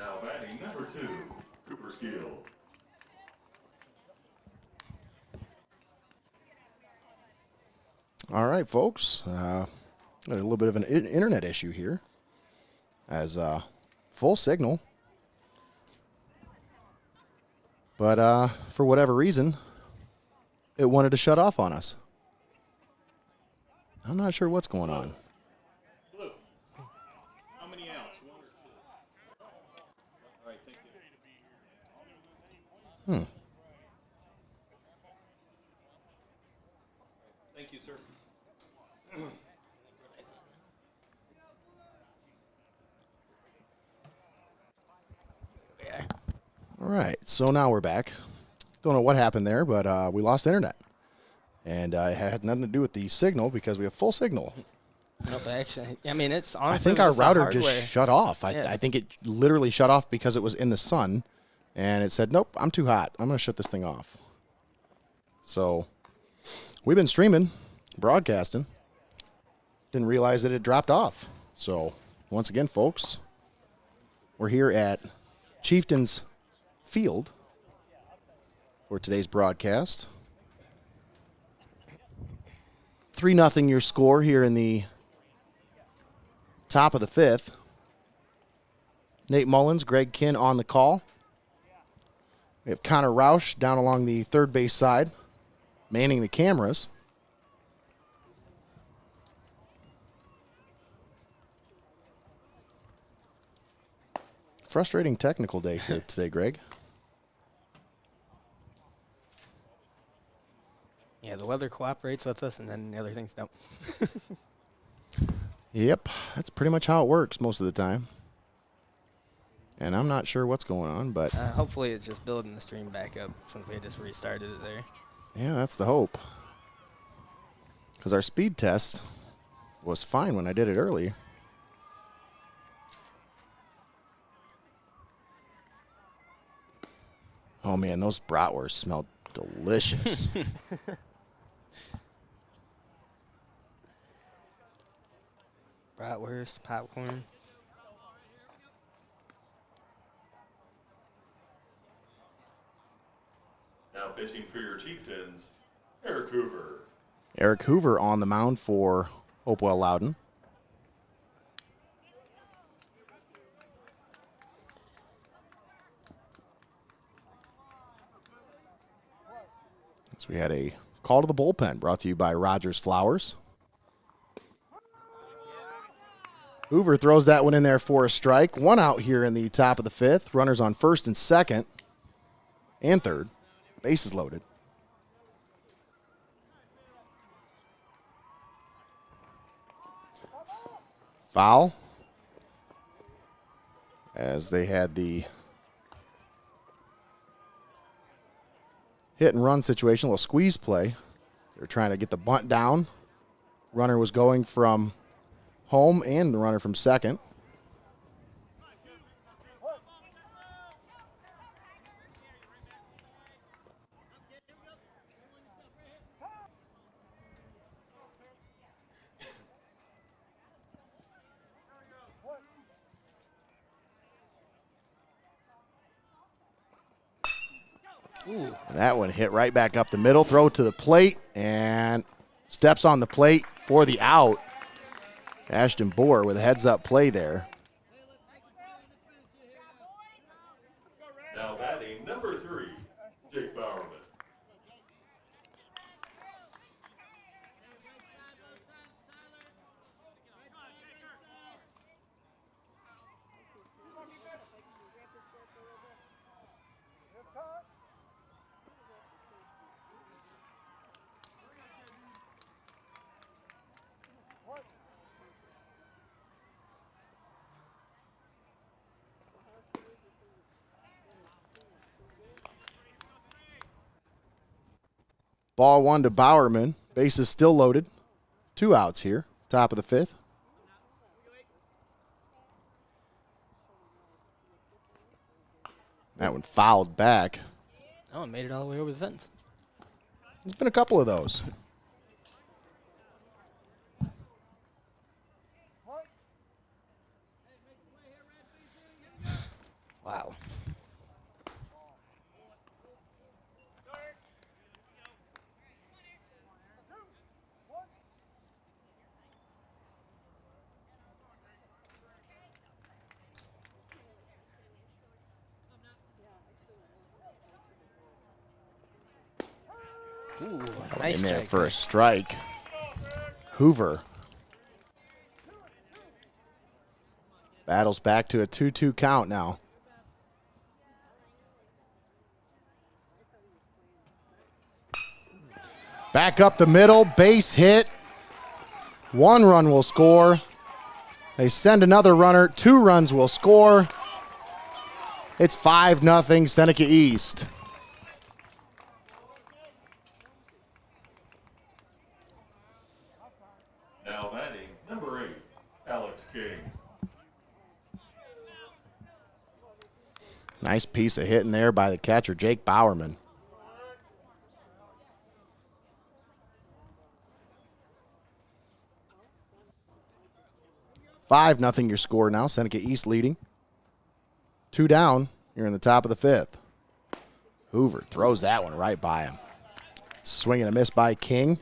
Now batting number 2, Cooper Skill. All right, folks. Got a little bit of an internet issue here. As full signal. But for whatever reason, it wanted to shut off on us. I'm not sure what's going on. Blue. How many outs? 1 or 2? All right, thank you. Thank you, sir. All right, so now we're back. Don't know what happened there, but we lost internet. And it had nothing to do with the signal because we have full signal. Nope, actually. I mean, it's honestly. I think our router just shut off. I think it literally shut off because it was in the sun. And it said, nope, I'm too hot. I'm going to shut this thing off. So we've been streaming, broadcasting. Didn't realize that it dropped off. So once again, folks, we're here at Chieftains Field for today's broadcast. 3-0 your score here in the top of the 5th. Nate Mullins, Greg Kinn on the call. We have Connor Roush down along the third base side, manning the cameras. Frustrating technical day here today, Greg. Yeah, the weather cooperates with us, and then the other things don't. Yep, that's pretty much how it works most of the time. And I'm not sure what's going on, but hopefully it's just building the stream back up since we just restarted it there. Yeah, that's the hope. Because our speed test was fine when I did it earlier. Oh, man, those bratwursts smell delicious. Bratwurst, popcorn. Now pitching for your Chieftains, Eric Hoover. Eric Hoover on the mound for Hopewell-Loudon. So we had a call to the bullpen brought to you by Rogers Flowers. Hoover throws that one in there for a strike. 1 out here in the top of the 5th. Runners on first and second and third. Bases loaded. Foul. As they had the hit and run situation, a little squeeze play. They're trying to get the bunt down. Runner was going from home and the runner from second. Ooh. That one hit right back up the middle. Throw to the plate and steps on the plate for the out. Ashton Bohr with a heads-up play there. Now batting number 3, Jake Bowerman. Ball 1 to Bowerman. Bases still loaded. 2 outs here. Top of the 5th. That one fouled back. That one made it all the way over the fence. There's been a couple of those. Ooh, nice in there strike for there. a strike. Hoover battles back to a 2-2 count now. Back up the middle, base hit. 1 run will score. They send another runner. 2 runs will score. It's 5-0 Seneca East. Now batting, number 8, Alex King. Nice piece of hitting there by the catcher, Jake Bowerman. Five, nothing your score now. Seneca East leading. 2 down. You're in the top of the 5th. Hoover throws that one right by him. Swing and a miss by King.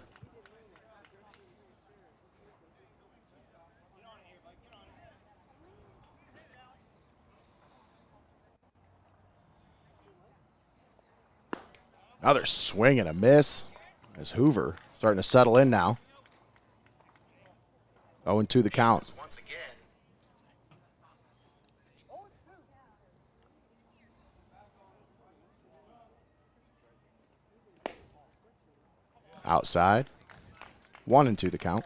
Another swing and a miss as Hoover starting to settle in now. 0-2 the count. Once again. Outside. 1-2 the count.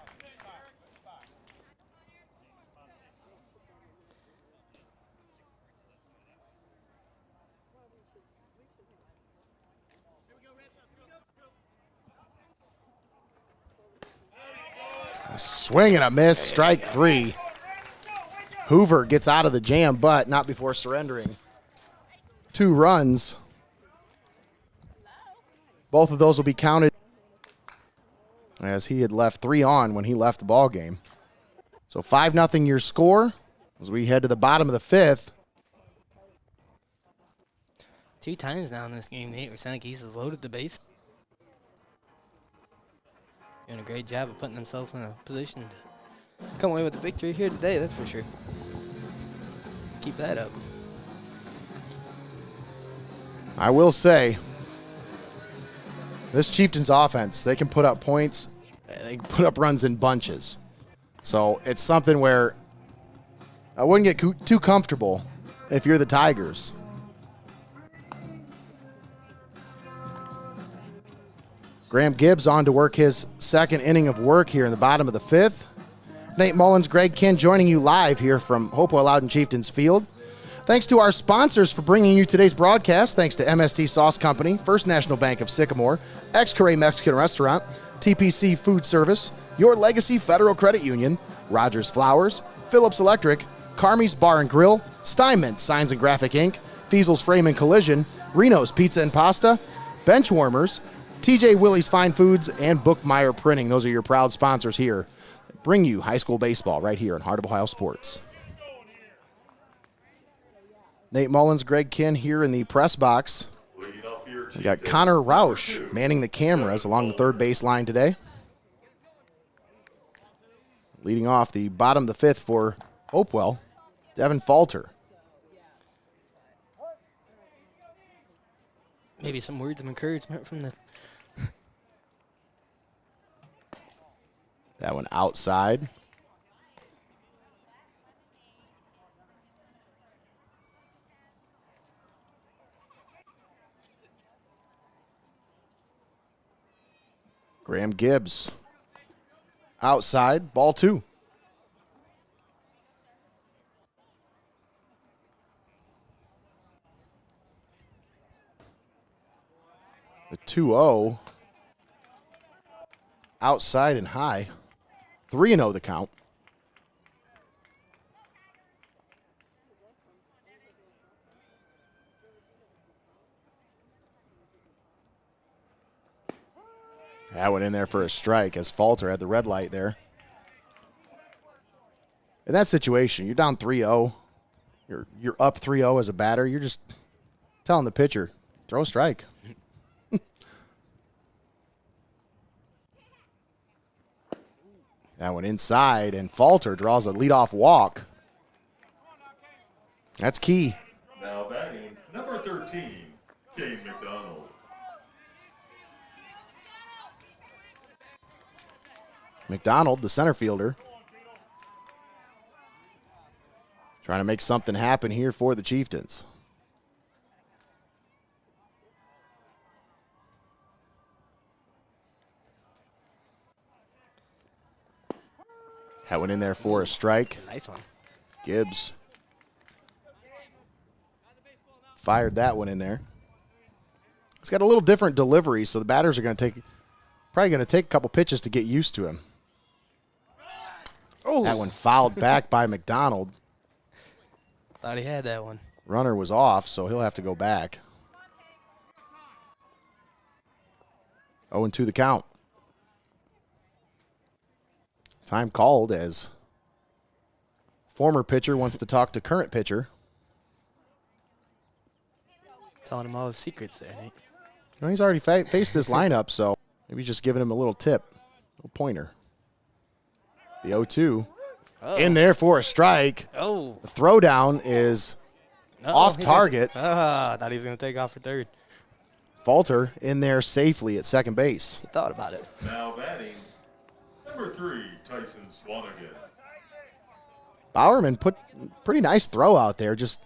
A swing and a miss, strike 3. Hoover gets out of the jam, but not before surrendering 2 runs. Both of those will be counted as he had left 3 on when he left the ball game. So 5-0 your score as we head to the bottom of the 5th. 2 times now in this game, Nate, where Seneca East has loaded the base. Doing a great job of putting himself in a position to come away with the victory here today, that's for sure. Keep that up. I will say, this Chieftains offense, they can put up points, they can put up runs in bunches. So it's something where I wouldn't get too comfortable if you're the Tigers. Graham Gibbs on to work his 2nd inning of work here in the bottom of the 5th. Nate Mullins, Greg Kinn joining you live here from Hopewell-Loudon Chieftains Field. Thanks to our sponsors for bringing you today's broadcast. Thanks to MST Sauce Company, First National Bank of Sycamore, Ex-Corre Mexican Restaurant, TPC Food Service, Your Legacy Federal Credit Union, Rogers Flowers, Phillips Electric, Carmi's Bar and Grill, Steinmetz Signs and Graphic Inc., Fiesel's Frame and Collision, Reno's Pizza and Pasta, Benchwarmers, TJ Willie's Fine Foods, and Bookmeyer Printing. Those are your proud sponsors here. Bring you high school baseball right here in Heart of Ohio Sports. Nate Mullins, Greg Kinn here in the press box. We got Connor Rausch manning the cameras along the 3rd base line today. Leading off the bottom of the 5th for Hopewell, Devin Falter. Maybe some words of encouragement from the... That one outside. Graham Gibbs outside, ball 2. The 2-0 outside and high. 3-0 the count. That went in there for a strike as Falter had the red light there. In that situation, you're down 3-0. You're up 3-0 as a batter. You're just telling the pitcher, throw a strike. That one inside, and Falter draws a leadoff walk. That's key. Now batting, number 13, Kane McDonald. McDonald, the center fielder, trying to make something happen here for the Chieftains. That went in there for a strike. Nice one. Gibbs fired that one in there. It's got a little different delivery, so the batters are probably going to take a couple pitches to get used to him. Oh, That one fouled back by McDonald. thought he had that one. Runner was off, so he'll have to go back. 0-2 the count. Time called as former pitcher wants to talk to current pitcher. Telling him all his secrets there, Nate. Well, he's already faced this lineup, so maybe just giving him a little tip, a little pointer. The 0-2 in there for a strike. Oh. The throwdown is off he's target. I thought he was going to take off for third. Falter in there safely at second base. He thought about it. Now batting, number 3, Tyson Swanigan. Bowerman put pretty nice throw out there, just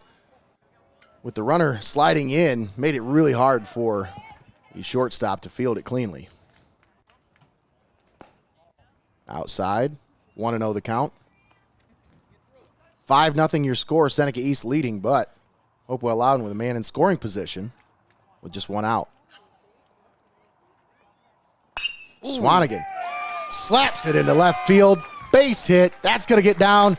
with the runner sliding in, made it really hard for the shortstop to field it cleanly. Outside, 1-0 the count. 5-0 your score, Seneca East leading, but Hopewell-Loudon with a man in scoring position with just one out. Swanigan slaps it into left field. Base hit. That's going to get down,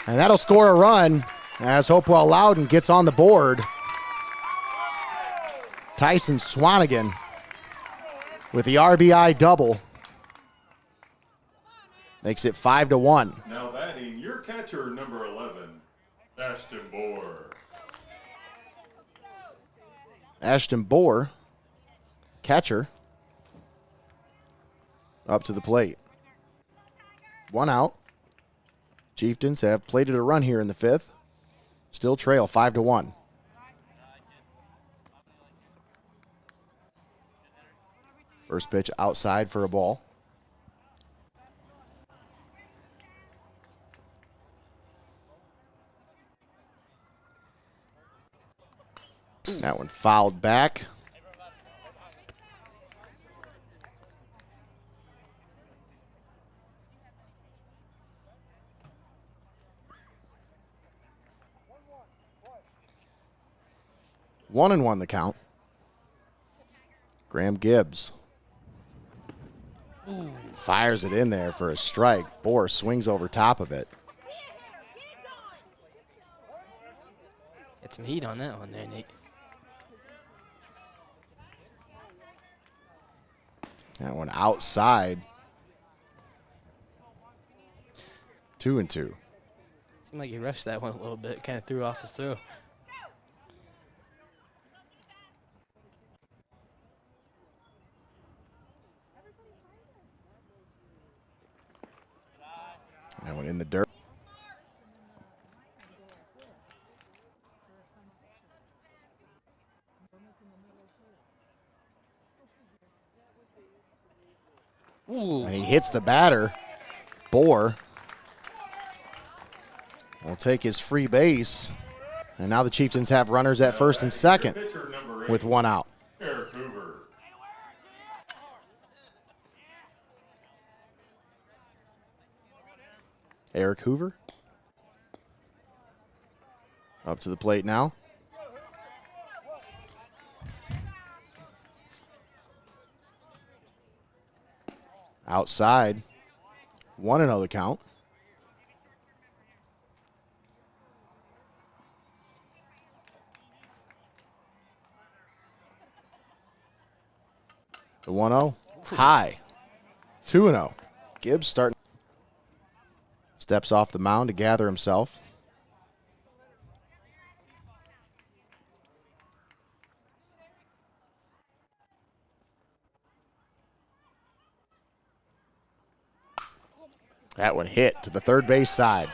and that'll score a run as Hopewell-Loudon gets on the board. Tyson Swanigan with the RBI double. Makes it 5-1. Now batting, your catcher, number 11, Ashton Bohr. Ashton Bohr, catcher, up to the plate. One out. Chieftains have plated a run here in the fifth. Still trail 5-1. First pitch outside for a ball. That one fouled back. One and one the count. Graham Gibbs fires it in there for a strike. Bohr swings over top of it. Get some heat on that one there, Nate. That one outside. 2-2. Seemed like he rushed that one a little bit. Kind of threw off his throw. That one in the dirt. Ooh. And he hits the batter. Bohr will take his free base. And now the Chieftains have runners at first and second Pitcher number 8, with one out. Eric Hoover. Eric Hoover up to the plate now. Outside. 1-0 the count. The 1-0. High. 2-0. Gibbs starting. Steps off the mound to gather himself. That one hit to the third base side.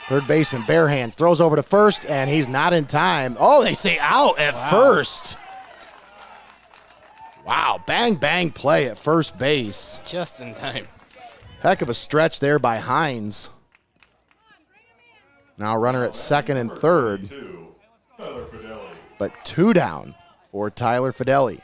Third baseman, bare hands, throws over to first, and he's not in time. Oh, they say out at first. Wow, bang, bang play at first base. Just in time. Heck of a stretch there by Hines. Now runner at second and third. Tyler Fidelli. But 2 down for Tyler Fidelli.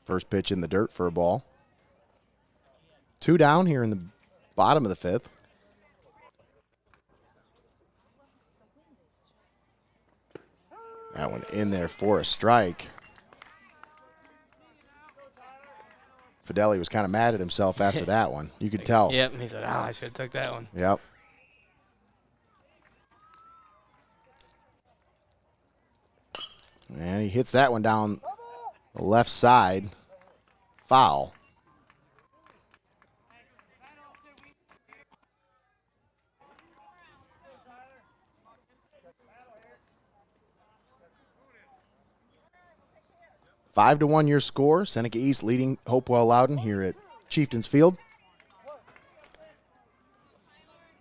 First pitch in the dirt for a ball. 2 down here in the bottom of the 5th. That one in there for a strike. Fidelli was kind of mad at himself after that one. You could tell. Yep, and he said, I should have took that one. Yep. And he hits that one down the left side. Foul. Five to 1 your score. Seneca East leading Hopewell-Loudon here at Chieftains Field.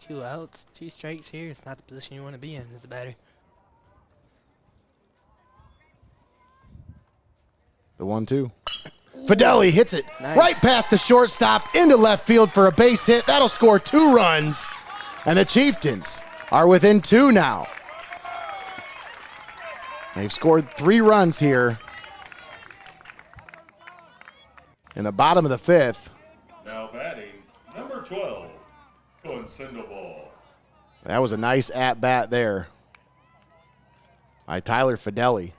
2 outs, 2 strikes here. It's not the position you want to be in as a batter. The 1-2. Fidelli hits it Nice. right past the shortstop into left field for a base hit. That'll score 2 runs. And the Chieftains are within 2 now. They've scored 3 runs here in the bottom of the 5th. Now batting, number 12, Consendoval. That was a nice at-bat there by Tyler Fidelli.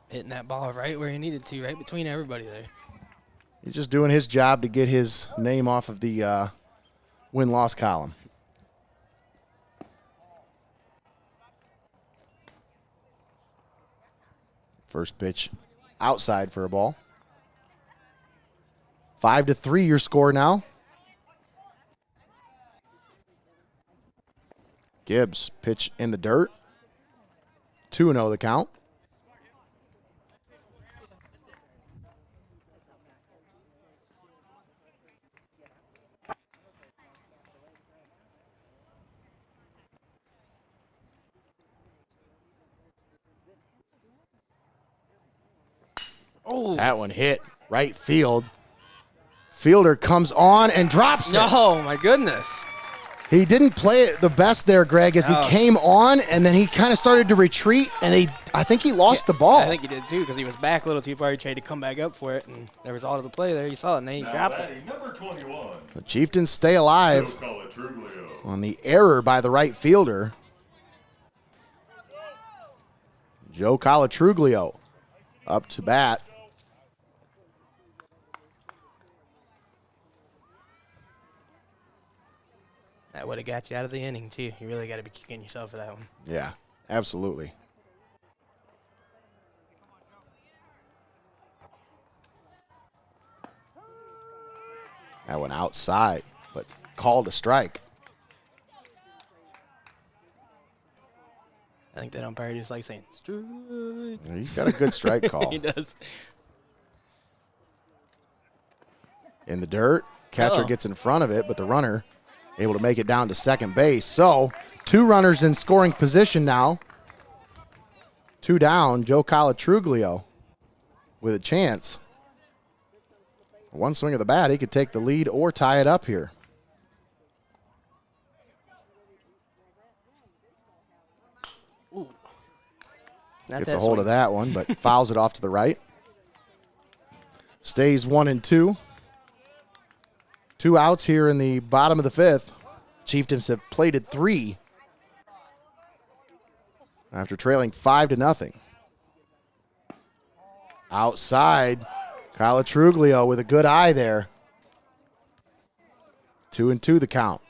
Hitting that ball right where he needed to, right between everybody there. He's just doing his job to get his name off of the win-loss column. First pitch outside for a ball. 5-3 your score now. Gibbs pitch in the dirt. 2-0 the count. Oh, That one hit right field. Fielder comes on and drops it. oh my goodness. He didn't play it the best there, Greg, as he No. came on and then he kind of started to retreat, and I think he lost the ball. I think he did too because he was back a little too far. He tried to come back up for it, and there was all of the play there. You saw it, and then he Now dropped it. batting, number 21, The Chieftains stay alive Joe Colatrulio. on the error by the right fielder. Joe Colatrulio up to bat. That would have got you out of the inning too. You really got to be kicking yourself for that one. Yeah, absolutely. That went outside, but called a strike. I think that umpire just like saying, strike. He's got a good strike call. He does. In the dirt, catcher Uh-oh. gets in front of it, but the runner able to make it down to second base. So 2 runners in scoring position now. 2 down, Joe Colatrulio with a chance. One swing of the bat, he could take the lead or tie it up here. Not Gets that a hold swing. of that one, but fouls it off to the right. Stays 1-2. 2 outs here in the bottom of the 5th. Chieftains have plated 3 after trailing 5-0. Outside, Colatrulio with a good eye there. 2-2 the count.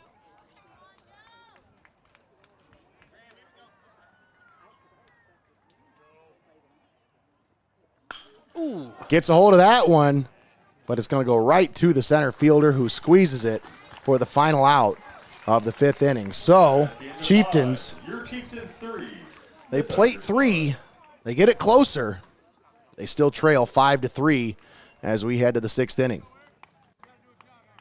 Ooh. Gets a hold of that one, but it's going to go right to the center fielder who squeezes it for the final out of the 5th inning. So, Chieftains, Your Chieftains 3. they plate 3 They get it closer. They still trail 5-3 as we head to the 6th inning.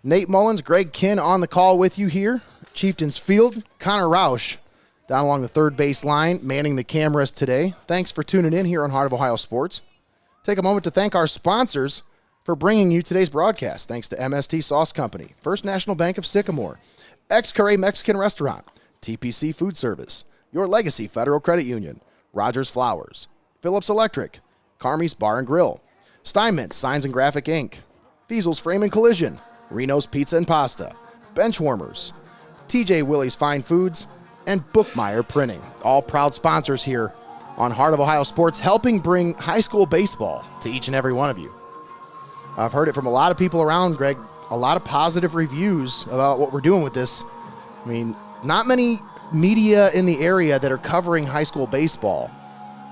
Nate Mullins, Greg Kinn on the call with you here. Chieftains Field, Connor Roush down along the third base line, manning the cameras today. Thanks for tuning in here on Heart of Ohio Sports. Take a moment to thank our sponsors for bringing you today's broadcast. Thanks to MST Sauce Company, First National Bank of Sycamore, Ex-Curry Mexican Restaurant, TPC Food Service, Your Legacy Federal Credit Union, Rogers Flowers, Phillips Electric, Carmi's Bar and Grill, Steinmetz Signs and Graphic Inc., Fiesel's Frame and Collision, Reno's Pizza and Pasta, Benchwarmers, TJ Willie's Fine Foods, and Bookmeyer Printing. All proud sponsors here on Heart of Ohio Sports, helping bring high school baseball to each and every one of you. I've heard it from a lot of people around, Greg, a lot of positive reviews about what we're doing with this. I mean, not many media in the area that are covering high school baseball.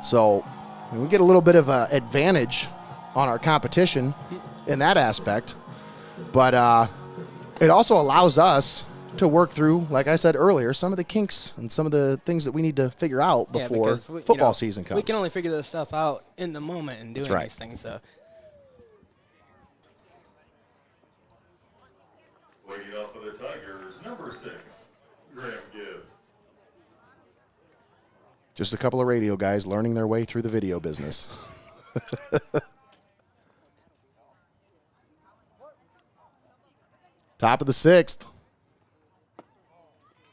So we get a little bit of an advantage on our competition in that aspect. But it also allows us to work through, like I said earlier, some of the kinks and some of the things that we need to figure out before football season comes. We can only figure this stuff out in the moment and doing these things. So. Leading off for the Tigers, number 6, Graham Gibbs. Just a couple of radio guys learning their way through the video business. Top of the 6th.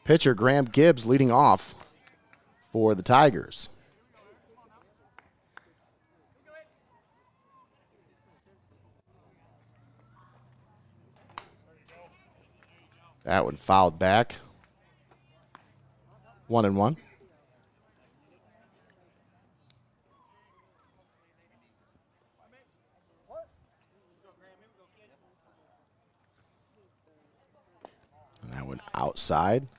Pitcher Graham Gibbs leading off for the Tigers. That one fouled back. 1-1. And that one outside.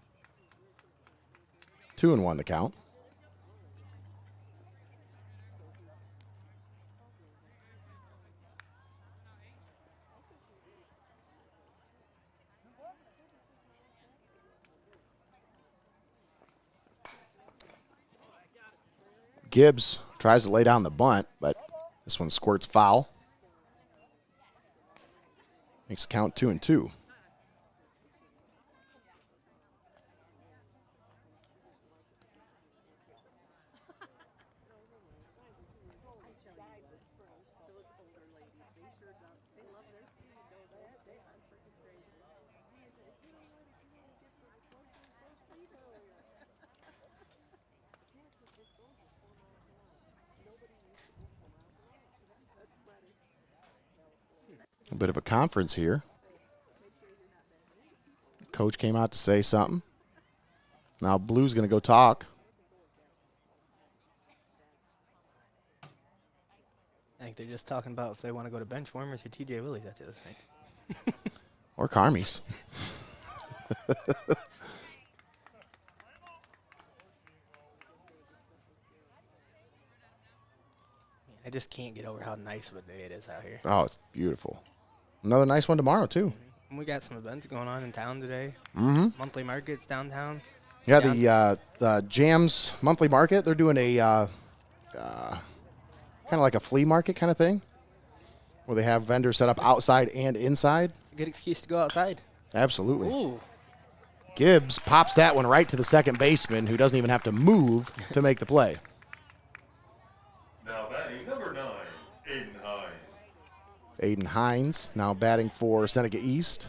2-1 the count. Gibbs tries to lay down the bunt, but this one squirts foul. Makes the count 2-2. A bit of a conference here. Coach came out to say something. Now Blue's going to go talk. I think they're just talking about if they want to go to Benchwarmers or TJ Willie's after this night. Or Carmi's. I just can't get over how nice of a day it is out here. Oh, it's beautiful. Another nice one tomorrow, too. And we got some events going on in town today. Mm-hmm. Monthly markets downtown. Yeah, the Jams monthly market, they're doing a kind of like a flea market kind of thing where they have vendors set up outside and inside. It's a good excuse to go outside. Absolutely. Ooh. Gibbs pops that one right to the second baseman, who doesn't even have to move to make the play. Now batting number 9, Aiden Hines. Aiden Hines now batting for Seneca East.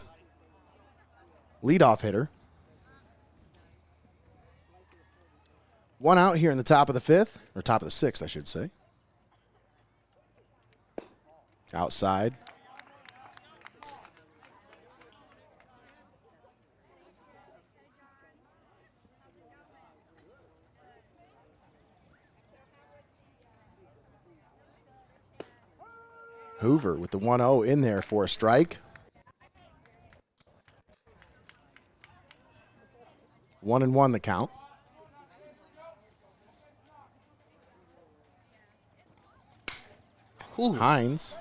Leadoff hitter. One out here in the top of the 5th, or top of the 6th, I should say. Outside. Hoover with the 1-0 in there for a strike. 1-1 the count. Ooh. Hines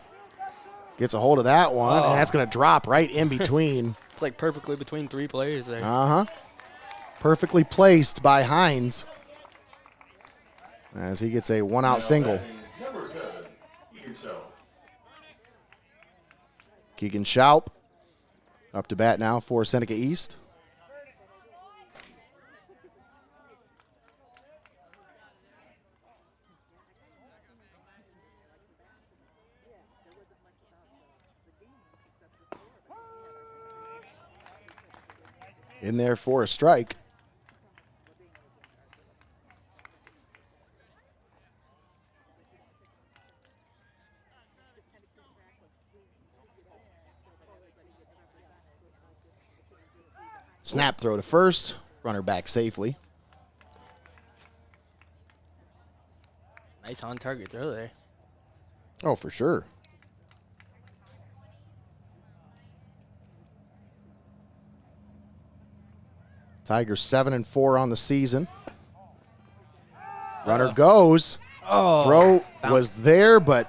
gets a hold of that one, and that's going to drop right in between. It's like perfectly between 3 players there. Uh-huh. Perfectly placed by Hines. as he gets a one-out single. Number 7, Keegan Shaw. Keegan Schaup up to bat now for Seneca East. In there for a strike. Snap throw to first. Runner back safely. Nice on target throw there. Oh, for sure. Tigers 7-4 on the season. Runner goes. Oh, Throw was there, but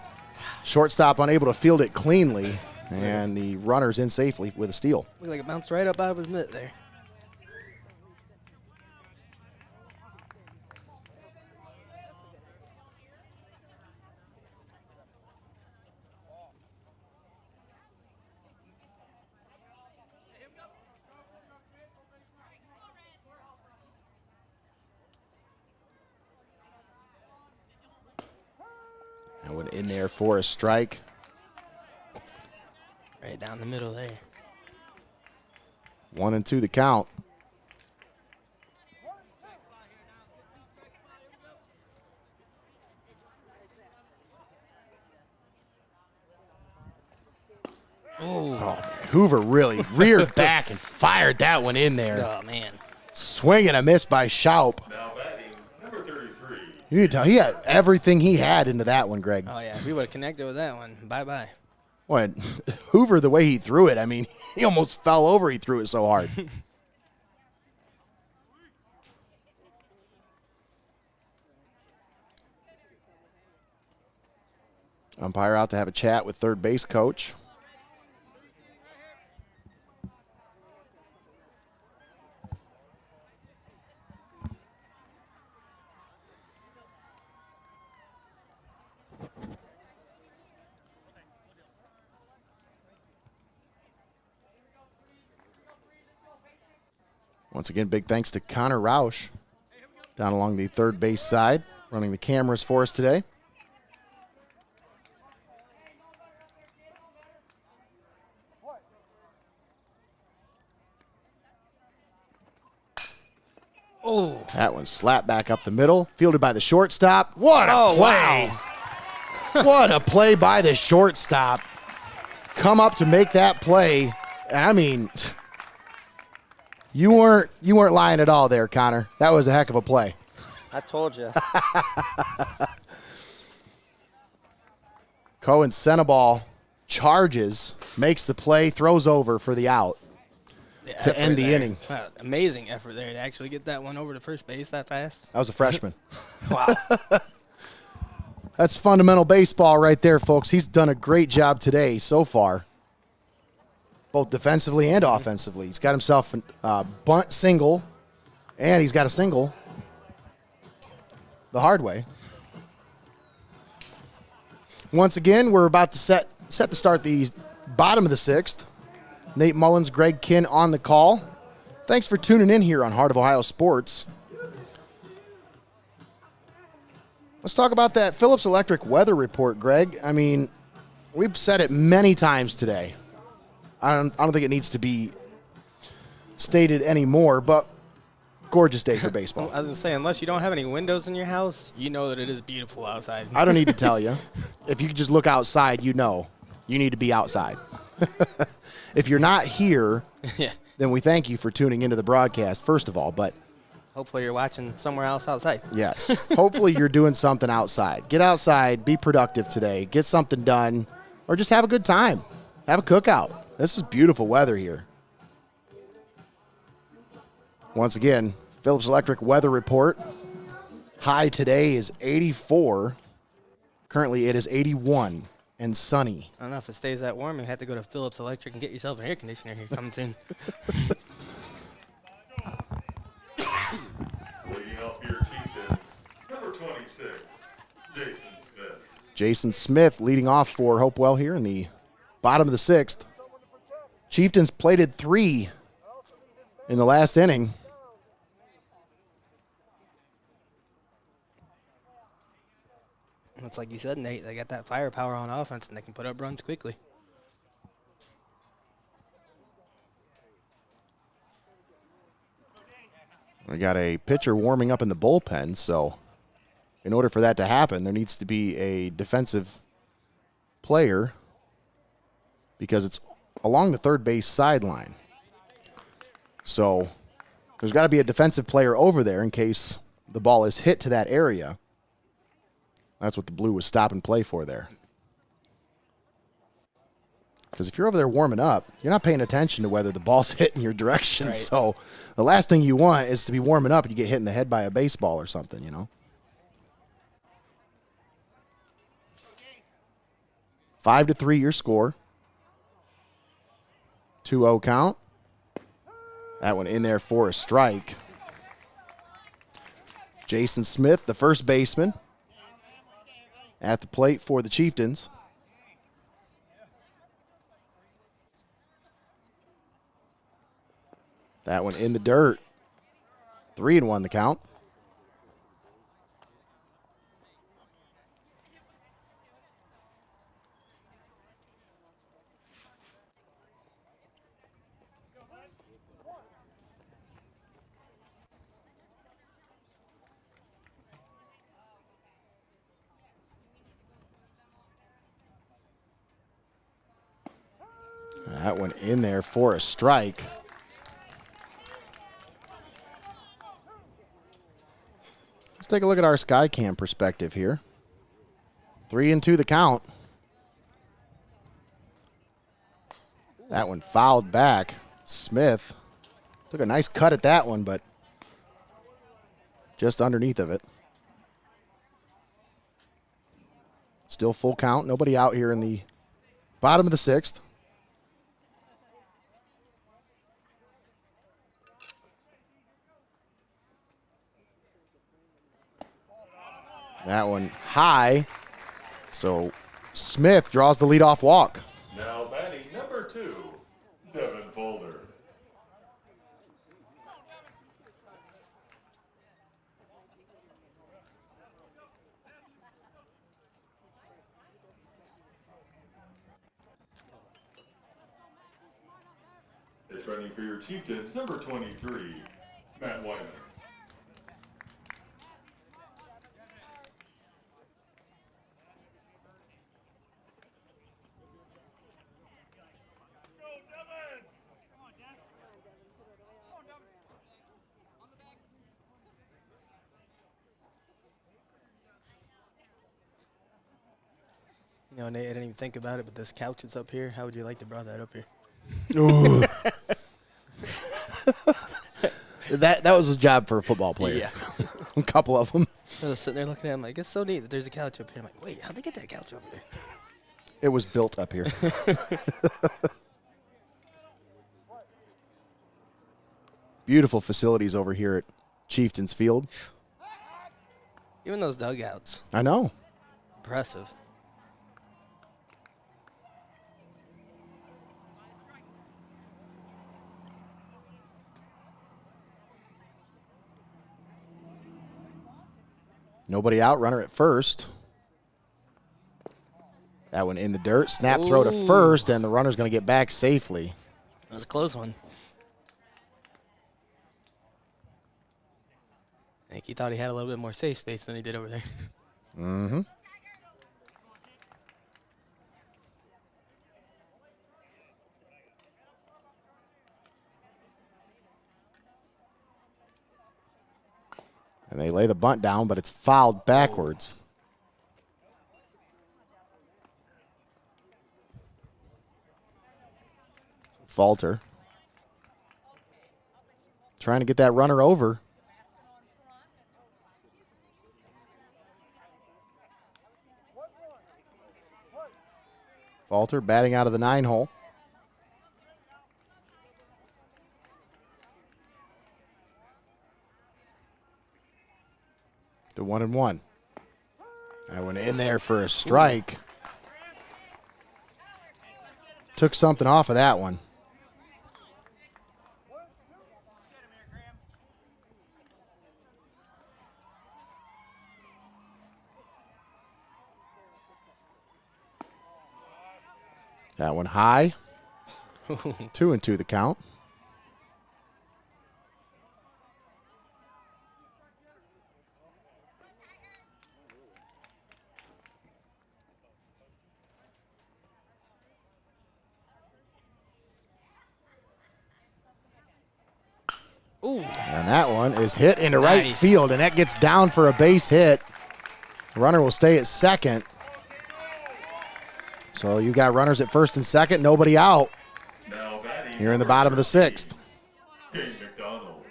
shortstop unable to field it cleanly. And the runner's in safely with a steal. Looked like it bounced right up out of his mitt there. And went in there for a strike. Right down the middle there. 1-2 the count. Oh, Hoover really reared back and fired that one in there. oh man. Swing and a miss by Schaup. Now batting, number 33. You can tell he had everything he had into that one, Greg. Oh yeah, if we would have connected with that one, bye-bye. When Hoover, the way he threw it, I mean, he almost fell over. He threw it so hard. Umpire out to have a chat with third base coach. Once again, big thanks to Connor Roush down along the third base side, running the cameras for us today. Oh, That one slapped back up the middle, fielded by the shortstop. What a play! wow. What a play by the shortstop. Come up to make that play. And I mean, you weren't lying at all there, Connor. That was a heck of a play. I told you. Cohen Senebal charges, makes the play, throws over for the out to end the inning. Wow, amazing effort there to actually get that one over to first base that fast. That was a freshman. Wow. That's fundamental baseball right there, folks. He's done a great job today so far, both defensively and offensively. He's got himself a bunt single, and he's got a single the hard way. Once again, we're about to set to start the bottom of the sixth. Nate Mullins, Greg Kinn on the call. Thanks for tuning in here on Heart of Ohio Sports. Let's talk about that Phillips Electric weather report, Greg. I mean, we've said it many times today. I don't think it needs to be stated anymore, but gorgeous day for baseball. Well, I was going to say, unless you don't have any windows in your house, you know that it is beautiful outside. I don't need to tell you. If you could just look outside, you know you need to be outside. If you're not here, Yeah. then we thank you for tuning into the broadcast, first of all. But Hopefully you're watching somewhere else outside. yes, hopefully you're doing something outside. Get outside, be productive today, get something done, or just have a good time. Have a cookout. This is beautiful weather here. Once again, Phillips Electric weather report. High today is 84. Currently it is 81 and sunny. I don't know if it stays that warm. You have to go to Phillips Electric and get yourself an air conditioner here coming soon. Leading off your Chieftains, number 26. Jason Smith leading off for Hopewell here in the bottom of the 6th. Chieftains plated 3 in the last inning. It's like you said, Nate, they got that firepower on offense, and they can put up runs quickly. We got a pitcher warming up in the bullpen, so in order for that to happen, there needs to be a defensive player because it's along the third base sideline. So there's got to be a defensive player over there in case the ball is hit to that area. That's what the blue was stop and play for there. Because if you're over there warming up, you're not paying attention to whether the ball's hitting your direction. Right. So the last thing you want is to be warming up and you get hit in the head by a baseball or something, you know. 5-3 your score. 2-0 count. That one in there for a strike. Jason Smith, the first baseman, at the plate for the Chieftains. That one in the dirt. 3-1 the count. That one in there for a strike. Let's take a look at our Skycam perspective here. 3-2 the count. That one fouled back. Smith took a nice cut at that one, but just underneath of it. Still full count. Nobody out here in the bottom of the 6th. That one high. So Smith draws the leadoff walk. Now batting number 2, Devin Folder. It's running for your Chieftains, number 23, Matt Wyman. You know, Nate, I didn't even think about it, but this couch that's up here, how would you like to bring that up here? That was a job for a football player. Yeah. A couple of them. I was sitting there looking at it, I'm like, it's so neat that there's a couch up here. I'm like, wait, how'd they get that couch up there? It was built up here. Beautiful facilities over here at Chieftains Field. Even those dugouts. I know. Impressive. Nobody out, runner at first. That one in the dirt. Snap throw to Ooh. first, and the runner's going to get back safely. That was a close one. I think he thought he had a little bit more safe space than he did over there. Mm-hmm. And they lay the bunt down, but it's fouled backwards. Falter. Trying to get that runner over. Falter batting out of the 9-hole. The 1-1. I went in there for a strike. Took something off of that one. That one high. 2-2 the count. Ooh. And that one is hit into right Nice. field, and that gets down for a base hit. The runner will stay at second. So you got runners at first and second, nobody out. Now batting Here in the bottom of the sixth. Kane McDonald.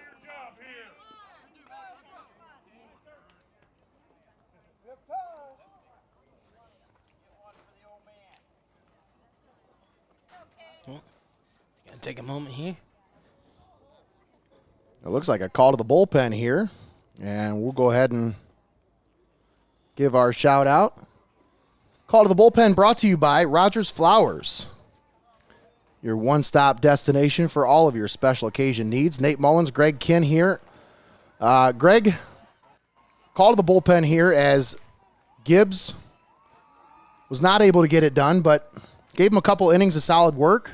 Gotta take a moment here. It looks like a call to the bullpen here, and we'll go ahead and give our shout out. Call to the bullpen brought to you by Rogers Flowers, your one-stop destination for all of your special occasion needs. Nate Mullins, Greg Kinn here. Greg, call to the bullpen here as Gibbs was not able to get it done, but gave him a couple innings of solid work.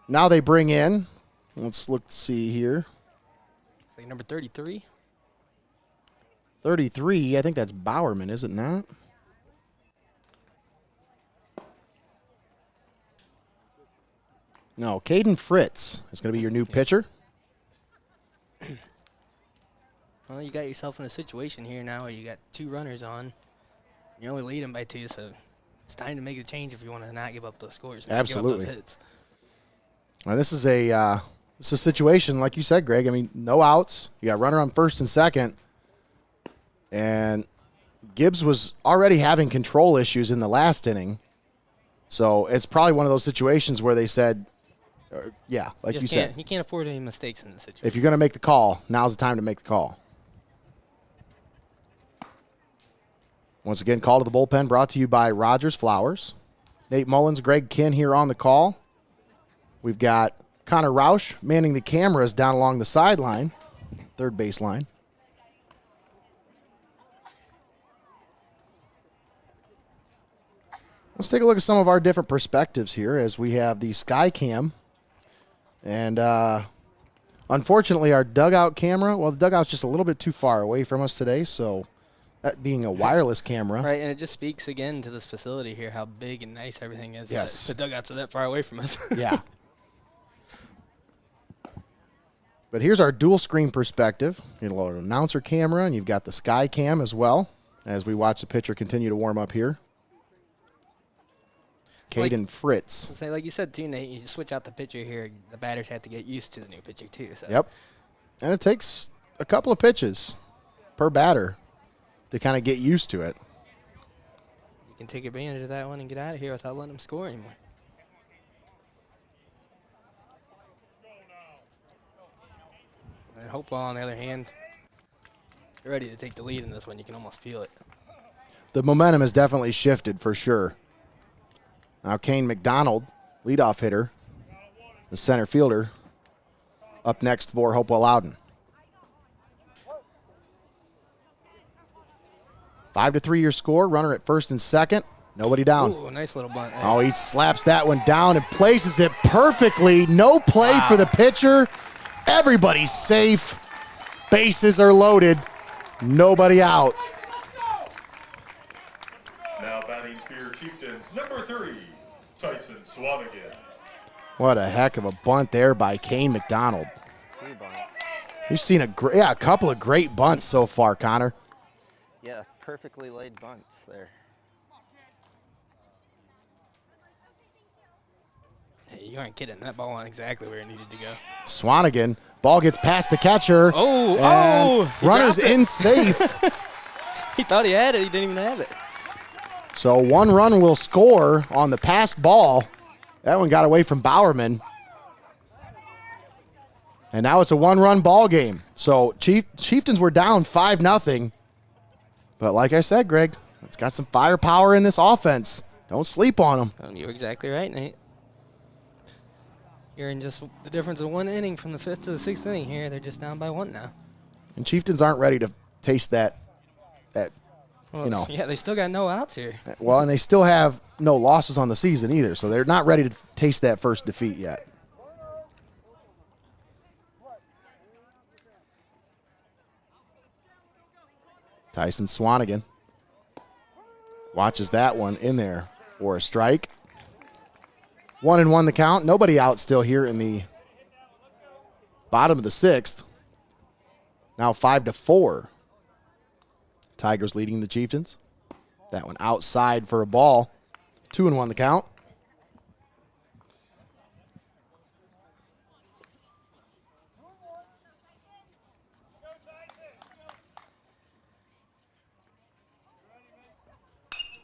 Now they bring in, let's look to see here. It's like number 33. 33, I think that's Bowerman, is it not? No, Caden Fritz is going to be your new pitcher. Well, you got yourself in a situation here now where you got 2 runners on. You're only leading by 2, so it's time to make a change if you want to not give up those scores. Not give up those Absolutely. hits. And this is a situation, like you said, Greg. I mean, no outs. You got runner on first and second. And Gibbs was already having control issues in the last inning. So it's probably one of those situations where they said, like you said, You can't afford any mistakes in this situation. if you're going to make the call, now's the time to make the call. Once again, call to the bullpen brought to you by Rogers Flowers. Nate Mullins, Greg Kinn here on the call. We've got Connor Roush manning the cameras down along the sideline, third baseline. Let's take a look at some of our different perspectives here as we have the sky cam. And unfortunately, our dugout camera, well, the dugout's just a little bit too far away from us today, so that being a wireless camera. Right, and it just speaks again to this facility here, how big and nice everything is. Yes. The dugouts are that far away from us. Yeah. But here's our dual screen perspective. You know, an announcer camera, and you've got the sky cam as well as we watch the pitcher continue to warm up here. Caden Fritz. So like you said, too, Nate, you switch out the pitcher here, the batters have to get used to the new pitcher, too. So. Yep. And it takes a couple of pitches per batter to kind of get used to it. You can take advantage of that one and get out of here without letting them score anymore. And Hopewell, on the other hand, they're ready to take the lead in this one. You can almost feel it. The momentum has definitely shifted for sure. Now Kane McDonald, leadoff hitter, the center fielder, up next for Hopewell-Loudon. 5-3 your score. Runner at first and second. Nobody down. Ooh, a nice little bunt. Oh, he slaps that one down and places it perfectly. No play for the pitcher. Everybody's safe. Bases are loaded. Nobody out. Now batting for your Chieftains, number 3, Tyson Swanigan. What a heck of a bunt there by Kane McDonald. It's 2 bunts. You've seen a couple of great bunts so far, Connor. Yeah, perfectly laid bunts there. Hey, you aren't kidding. That ball went exactly where it needed to go. Swanigan, ball gets past the catcher. Oh, he runner's dropped it. in safe. He thought he had it. He didn't even have it. So 1 run will score on the passed ball. That one got away from Bowerman. And now it's a 1-run ball game. So Chieftains were down 5-0. But like I said, Greg, it's got some firepower in this offense. Don't sleep on them. Oh, you're exactly right, Nate. You're in just the difference of 1 inning from the 5th to the 6th inning here. They're just down by 1 now. And Chieftains aren't ready to taste that, Well, you know. Yeah, they still got no outs here. Well, and they still have no losses on the season either, so they're not ready to taste that first defeat yet. Tyson Swanigan watches that one in there for a strike. 1-1 the count. Nobody out still here in the bottom of the 6th. Now 5-4. Tigers leading the Chieftains. That one outside for a ball. 2-1 the count.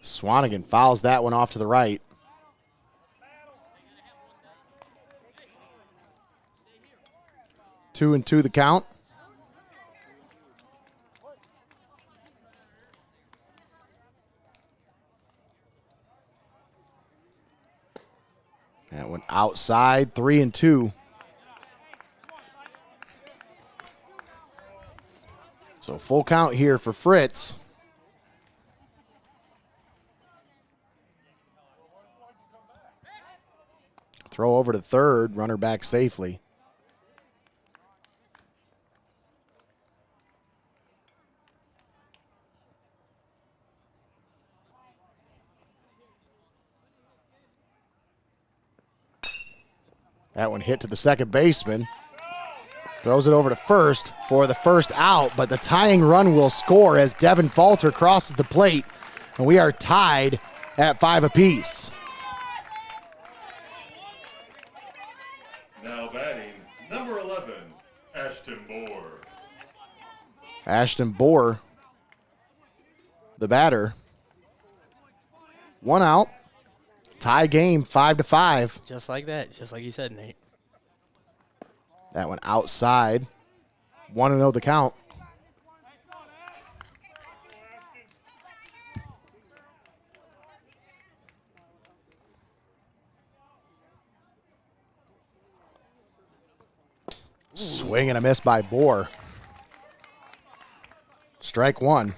Swanigan fouls that one off to the right. 2-2 the count. That one outside, 3-2. So full count here for Fritz. Throw over to third, runner back safely. That one hit to the second baseman. Throws it over to first for the first out, but the tying run will score as Devin Falter crosses the plate, and we are tied at 5 apiece. Now batting, number 11, Ashton Bohr. Ashton Bohr, the batter. 1 out. Tie game, 5-5. Just like that, just like you said, Nate. That one outside. 1-0 the count. Swing and a miss by Bohr. Strike 1.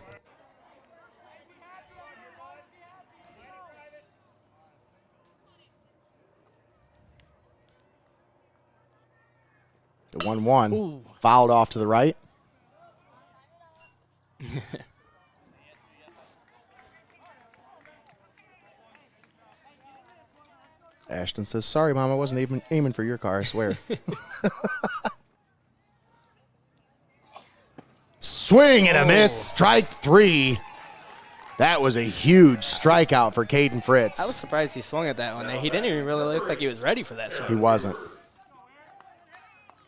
The 1-1 fouled off to the right. Ashton says, sorry, Mom, I wasn't even aiming for your car, I swear. Swing and a miss, strike 3. That was a huge strikeout for Caden Fritz. I was surprised he swung at that one. He didn't even really look like he was ready for that swing. He wasn't.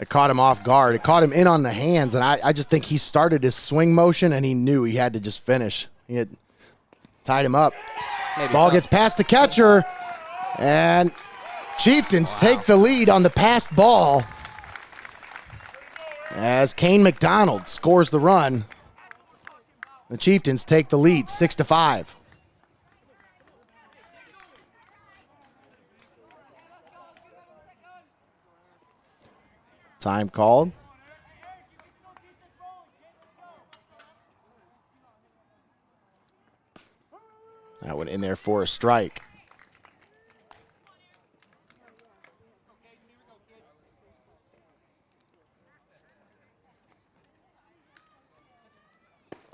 It caught him off guard. It caught him in on the hands, and I just think he started his swing motion, and he knew he had to just finish. He had tied him up. Ball gets past the catcher, and Chieftains take the lead on the passed ball as Kane McDonald scores the run. The Chieftains take the lead, 6-5. Time called. That one in there for a strike.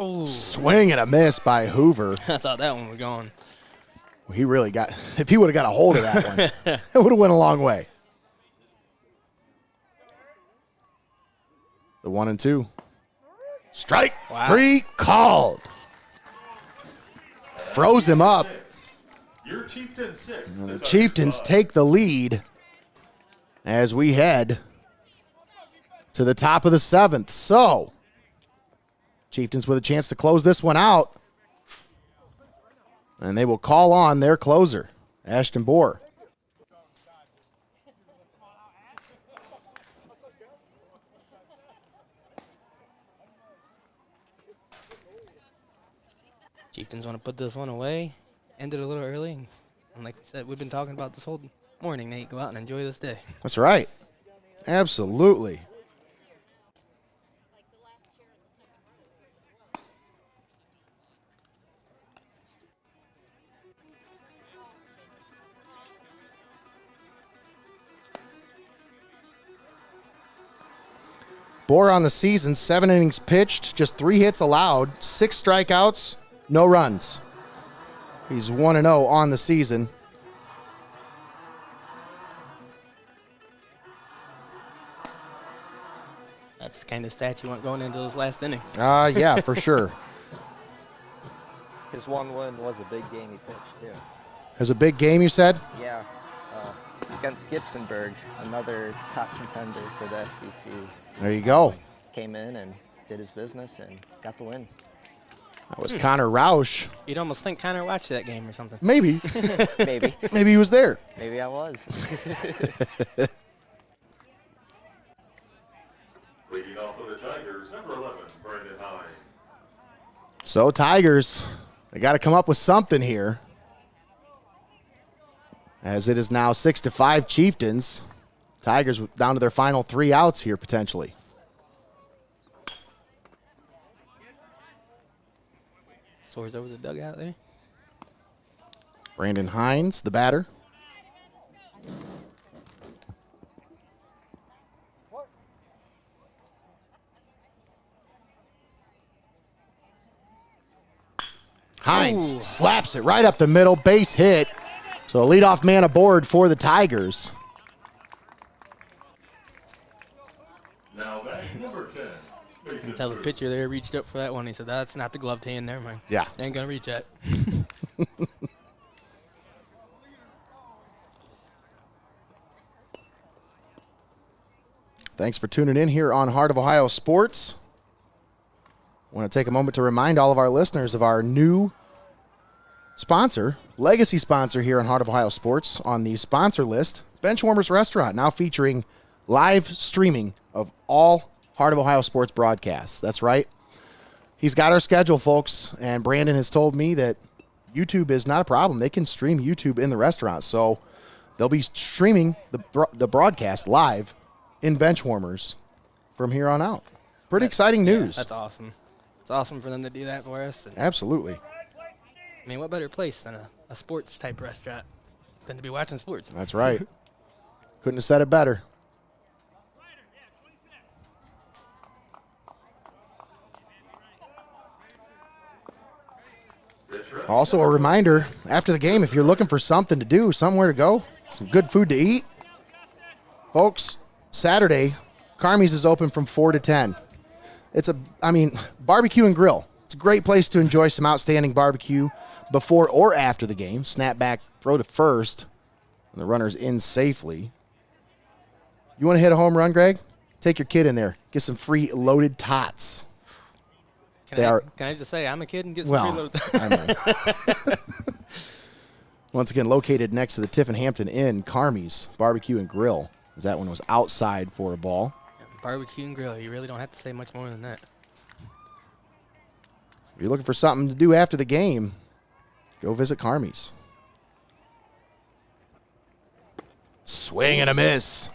Ooh. Swing and a miss by Hoover. I thought that one was gone. He really got, if he would have got a hold of that one, it would have went a long way. The 1-2. Strike 3 called. Froze him up. Your Chieftains 6. And the Chieftains take the lead as we head to the top of the 7th. So, Chieftains with a chance to close this one out. And they will call on their closer, Ashton Bohr. Chieftains want to put this one away. End it a little early. And like I said, we've been talking about this whole morning, Nate. Go out and enjoy this day. That's right. Absolutely. Bohr on the season, 7 innings pitched, just 3 hits allowed, 6 strikeouts, no runs. He's 1-0 on the season. That's the kind of stat you want going into this last inning. Yeah, for sure. His one win was a big game he pitched, too. It was a big game, you said? Yeah. Against Gibsonburg, another top contender for the SBC. There you go. Came in and did his business and got the win. That was Connor Roush. You'd almost think Connor watched that game or something. Maybe. Maybe. Maybe he was there. Maybe I was. Leading off for the Tigers, number 11, Brandon Hines. So Tigers, they got to come up with something here. As it is now 6-5 Chieftains. Tigers down to their final 3 outs here potentially. Soars over the dugout there. Brandon Hines, the batter. Hines slaps it right up the middle, base hit. So a leadoff man aboard for the Tigers. Now back number 10. You can tell the pitcher there reached up for that one. He said, that's not the gloved hand. Never mind. Yeah. Ain't going to reach that. Thanks for tuning in here on Heart of Ohio Sports. I want to take a moment to remind all of our listeners of our new sponsor, legacy sponsor here on Heart of Ohio Sports on the sponsor list, Benchwarmers Restaurant, now featuring live streaming of all Heart of Ohio Sports broadcasts. That's right. He's got our schedule, folks, and Brandon has told me that YouTube is not a problem. They can stream YouTube in the restaurant, so they'll be streaming the broadcast live in Benchwarmers from here on out. Pretty exciting news. Yeah, that's awesome. It's awesome for them to do that for us. And Absolutely. I mean, what better place than a sports-type restaurant than to be watching sports? That's right. Couldn't have said it better. Also, a reminder, after the game, if you're looking for something to do, somewhere to go, some good food to eat, folks, Saturday, Carmi's is open from 4 to 10. It's barbecue and grill. It's a great place to enjoy some outstanding barbecue before or after the game. Snap back, throw to first, and the runner's in safely. You want to hit a home run, Greg? Take your kid in there. Get some free loaded tots. Can I just say I'm a kid and get some free load? Once again, located next to the Tiffin Hampton Inn, Carmi's Barbecue and Grill, as that one was outside for a ball. Barbecue and grill. You really don't have to say much more than that. If you're looking for something to do after the game, go visit Carmi's. Swing and a miss.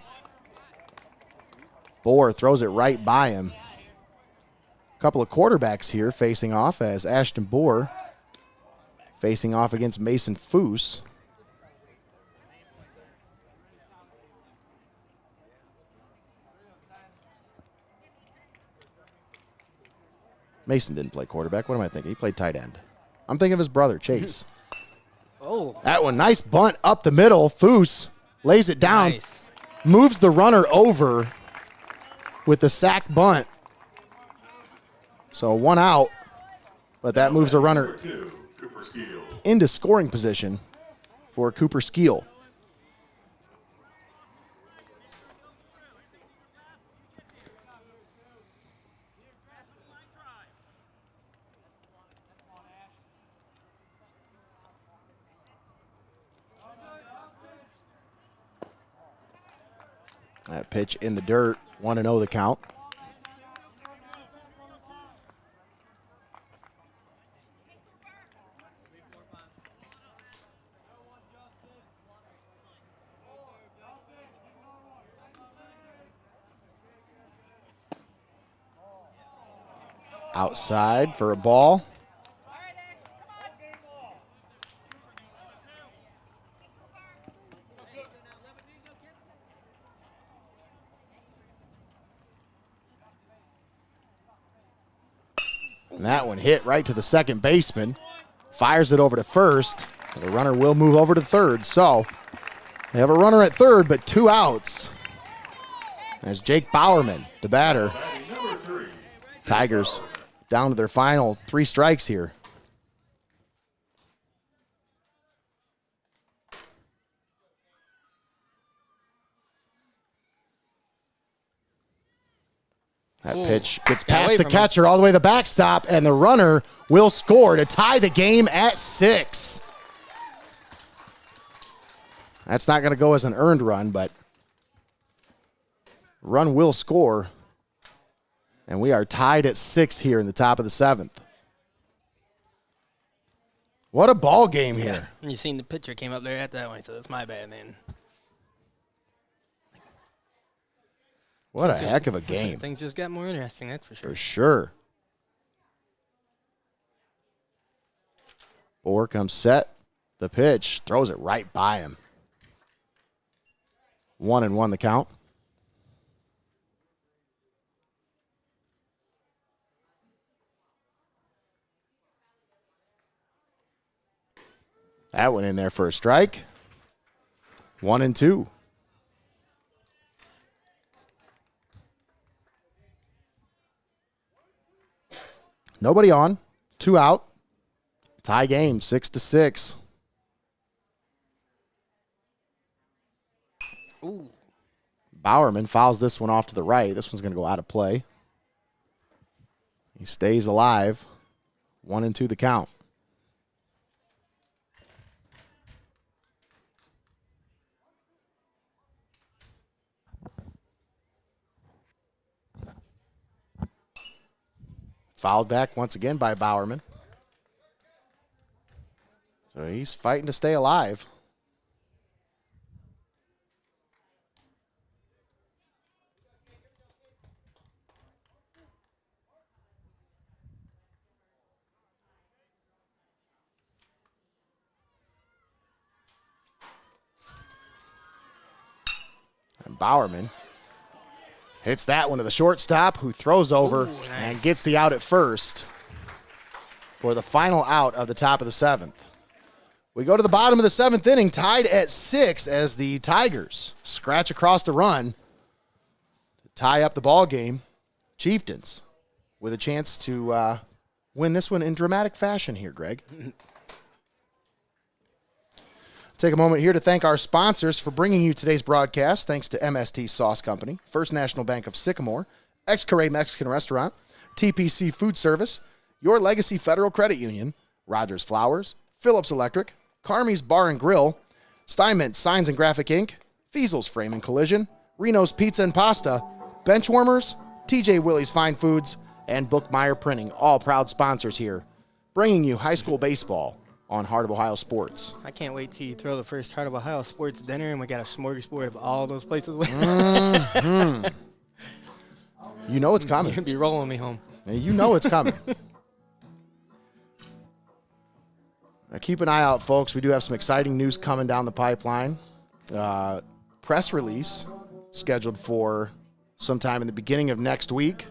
Bohr throws it right by him. A couple of quarterbacks here facing off as Ashton Bohr facing off against Mason Foose. Mason didn't play quarterback. What am I thinking? He played tight end. I'm thinking of his brother, Chase. Oh. That one, nice bunt up the middle. Foose lays it down, Nice. moves the runner over with the sack bunt. So 1 out, but that moves a runner Number 2, Cooper Skeel. into scoring position for Cooper Skeel. That pitch in the dirt, 1-0 the count. Outside for a ball. And that one hit right to the second baseman. Fires it over to first. The runner will move over to third. So they have a runner at third, but 2 outs. As Jake Bowerman, the batter. Tigers down to their final 3 strikes here. That pitch gets past the catcher all the way to the backstop, and the runner will score to tie the game at 6. That's not going to go as an earned run, but run will score. And we are tied at 6 here in the top of the 7th. What a ball game here. And you seen the pitcher came up there at that one. He said, "That's my bad, man." What a heck of a game. Things just got more interesting, that's for sure. For sure. Bohr comes set. The pitch. Throws it right by him. 1-1 the count. That went in there for a strike. 1-2. Nobody on. 2 out. Tie game, 6-6. Ooh. Bowerman fouls this one off to the right. This one's going to go out of play. He stays alive. 1-2 the count. Fouled back once again by Bowerman. So he's fighting to stay alive. And Bowerman hits that one to the shortstop, who throws over and gets the out at first for the final out of the top of the 7th. We go to the bottom of the 7th inning, tied at 6 as the Tigers scratch across the run to tie up the ball game. Chieftains with a chance to win this one in dramatic fashion here, Greg. Take a moment here to thank our sponsors for bringing you today's broadcast. Thanks to MST Sauce Company, First National Bank of Sycamore, Ex-Carre Mexican Restaurant, TPC Food Service, Your Legacy Federal Credit Union, Rogers Flowers, Phillips Electric, Carmi's Bar and Grill, Steinmetz Signs and Graphic Inc., Fiesel's Frame and Collision, Reno's Pizza and Pasta, Benchwarmers, TJ Willie's Fine Foods, and Bookmeyer Printing, all proud sponsors here, bringing you high school baseball on Heart of Ohio Sports. I can't wait till you throw the first Heart of Ohio Sports dinner, and we got a smorgasbord of all those places. Mm-hmm. You know it's coming. You're going to be rolling me home. You know it's coming. Now keep an eye out, folks. We do have some exciting news coming down the pipeline. Press release scheduled for sometime in the beginning of next week.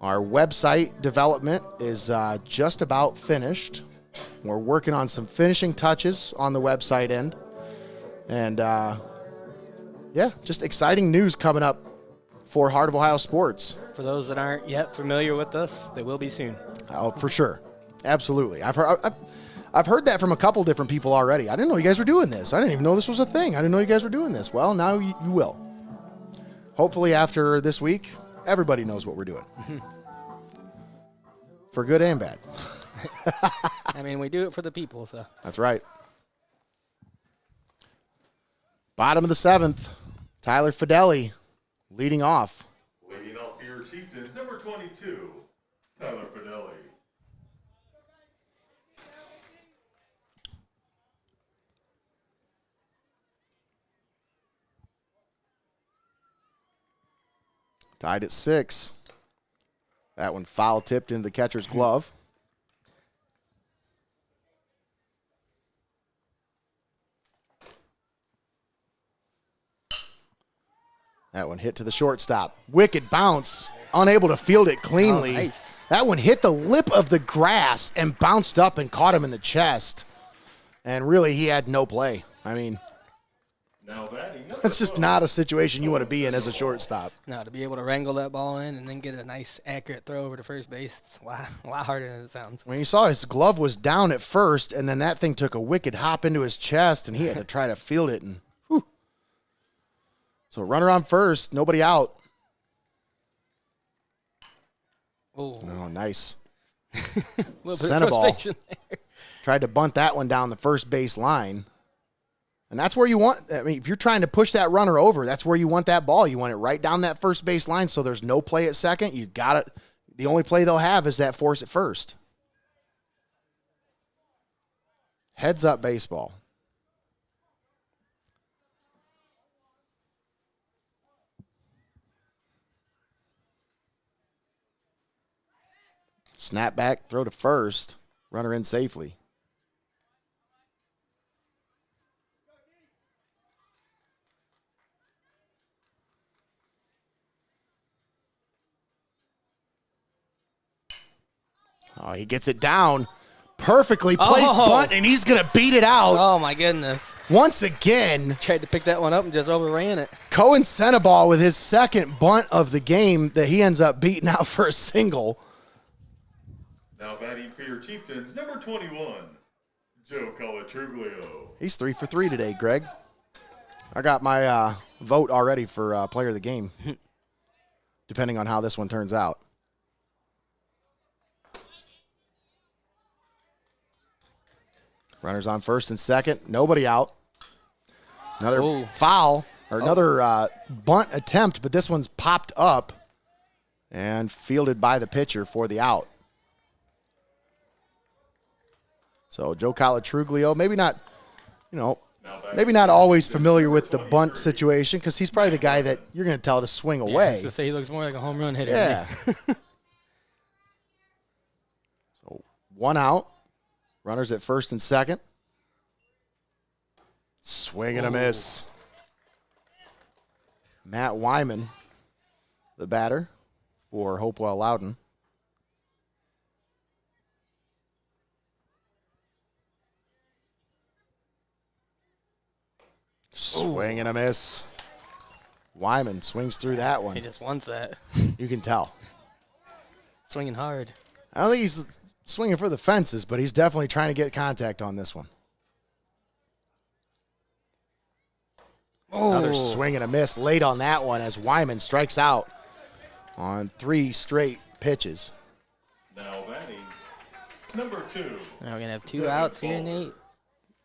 Our website development is just about finished. We're working on some finishing touches on the website end. And, yeah, just exciting news coming up for Heart of Ohio Sports. For those that aren't yet familiar with us, they will be soon. Oh, for sure. Absolutely. I've heard that from a couple different people already. I didn't know you guys were doing this. I didn't even know this was a thing. I didn't know you guys were doing this. Well, now you will. Hopefully after this week, everybody knows what we're doing. For good and bad. I mean, we do it for the people, so. That's right. Bottom of the 7th, Tyler Fideli leading off. Leading off for your Chieftains, number 22, Tyler Fideli. Tied at 6. That one foul tipped into the catcher's glove. That one hit to the shortstop. Wicked bounce, unable to field it cleanly. Oh, nice. That one hit the lip of the grass and bounced up and caught him in the chest. And really, he had no play. I mean, Now batting number that's just 12. not a situation you want to be in as a shortstop. Now, to be able to wrangle that ball in and then get a nice, accurate throw over to first base, it's a lot harder than it sounds. When you saw his glove was down at first, and then that thing took a wicked hop into his chest, and he had to try to field it. And whew. So runner on first, nobody out. Oh, Oh, nice. a little bit of Seneca frustration there. Tried to bunt that one down the first base line. And that's where you want, I mean, if you're trying to push that runner over, that's where you want that ball. You want it right down that first base line so there's no play at second. You got it. The only play they'll have is that force at first. Heads up baseball. Snap back, throw to first. Runner in safely. Oh, he gets it down. Perfectly placed bunt, and he's going to beat it out. Oh, my goodness. Once again, Tried to pick that one up and just overran it. Cohen Seneca with his second bunt of the game that he ends up beating out for a single. Now batting for your Chieftains, number 21, Joe Colatruglio. He's 3 for 3 today, Greg. I got my vote already for player of the game, depending on how this one turns out. Runners on first and second. Nobody out. Another foul, or another bunt attempt, but this one's popped up and fielded by the pitcher for the out. So Joe Colatruglio, maybe not, maybe not always familiar with the bunt situation because he's probably the guy that you're going to tell to swing I away. was to say he looks more like a home run hitter. Yeah. So one out. Runners at first and second. Swing and a miss. Matt Wyman, the batter for Hopewell-Loudon. Swing and a miss. Wyman swings through that one. He just wants that. You can tell. Swinging hard. I don't think he's swinging for the fences, but he's definitely trying to get contact on this one. Another swing and a miss late on that one as Wyman strikes out on 3 straight pitches. Now batting number 2. Now we're going to have 2 outs here, Nate.